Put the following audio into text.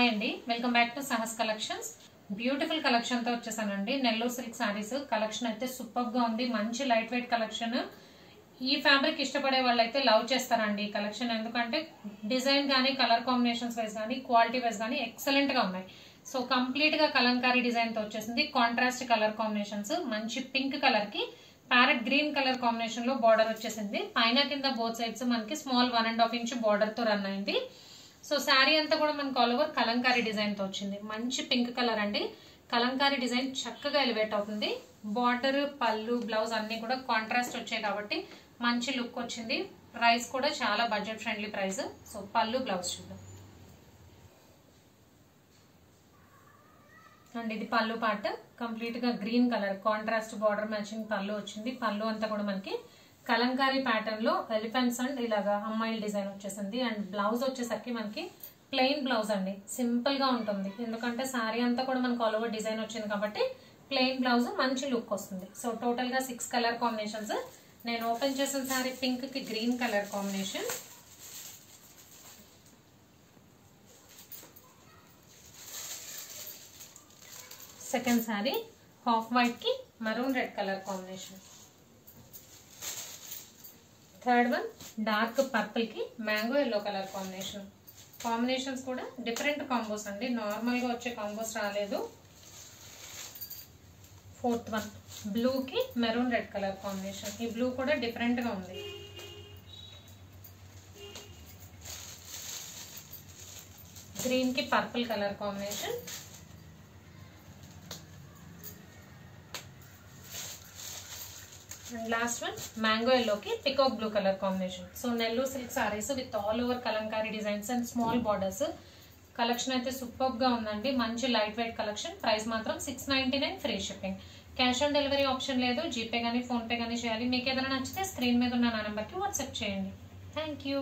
Hi అండి, welcome back to Sahas collections. Beautiful collection తో వచ్చేసానండి. నెల్లూరు సిల్క్ సారీస్ కలెక్షన్ అయితే సూపర్ గా ఉంది. మంచి లైట్ వెయిట్ కలెక్షన్. ఈ ఫ్యాబ్రిక్ ఇష్టపడే వాళ్ళు అయితే లవ్ చేస్తారండి ఈ కలెక్షన్. ఎందుకంటే డిజైన్ గానీ, కలర్ కాంబినేషన్స్ వైజ్ గానీ, క్వాలిటీ వైజ్ గానీ ఎక్సలెంట్ గా ఉన్నాయి. సో కంప్లీట్ గా కలంకారీ డిజైన్ తో వచ్చేసింది. కాంట్రాస్ట్ కలర్ కాంబినేషన్స్, మంచి పింక్ కలర్ కి ప్యారెట్ గ్రీన్ కలర్ కాంబినేషన్ లో బార్డర్ వచ్చేసింది. పైన కింద బోత్ సైడ్స్ మనకి స్మాల్ 1.5 ఇంచ్ బార్డర్ తో రన్ అయింది. సో శారీ అంతా కూడా మనకు ఆల్ ఓవర్ కలంకారీ డిజైన్ తో వచ్చింది. మంచి పింక్ కలర్ అండి. కలంకారీ డిజైన్ చక్కగా ఎలివేట్ అవుతుంది. బార్డర్, పళ్ళు, బ్లౌజ్ అన్ని కూడా కాంట్రాస్ట్ వచ్చాయి కాబట్టి మంచి లుక్ వచ్చింది. ప్రైస్ కూడా చాలా బడ్జెట్ ఫ్రెండ్లీ ప్రైస్. సో పళ్ళు, బ్లౌజ్ చూద్దాం అండ్ ఇది పళ్ళు పార్ట్. కంప్లీట్ గా green colour contrast border matching పళ్ళు వచ్చింది. పళ్ళు అంతా కూడా మనకి కలంకారీ ప్యాటర్న్ లో ఎలిఫెంట్స్ అండ్ ఇలాగా అమ్మాయిల డిజైన్ వచ్చేసింది. అండ్ బ్లౌజ్ వచ్చేసరికి మనకి ప్లెయిన్ బ్లౌజ్ అండి. సింపుల్ గా ఉంటుంది, ఎందుకంటే శారీ అంతా కూడా మనకు ఆల్ ఓవర్ డిజైన్ వచ్చింది కాబట్టి ప్లెయిన్ బ్లౌజ్ మంచి లుక్ వస్తుంది. సో టోటల్ గా 6 కలర్ కాంబినేషన్స్. నేను ఓపెన్ చేసిన శారీ పింక్ కి green colour combination. Second sari half white కి maroon red colour combination. Third one dark purple కి mango yellow colour combination. Combinations కూడా డిఫరెంట్ కాంబోస్ అండి, నార్మల్ గా వచ్చే కాంబోస్ రాలేదు. ఫోర్త్ వన్ బ్లూ కి మెరూన్ రెడ్ కలర్ కాంబినేషన్. ఈ బ్లూ కూడా డిఫరెంట్ గా ఉంది. గ్రీన్ కి purple colour combination. And last one mango yellow కి peacock blue colour combination. So Nellore silk saris with all over Kalamkari designs and small borders. Collection అయితే super గా ఉందండి. మంచి లైట్ వెయిట్ కలెక్షన్. ప్రైస్ మాత్రం 699 free shipping. Cash on delivery option లేదు. GPay గానీ, PhonePe గానీ చేయాలి. మీకు ఏదైనా నచ్చితే స్క్రీన్ మీద ఉన్న నా నెంబర్ కి వాట్సాప్ చేయండి. Thank you.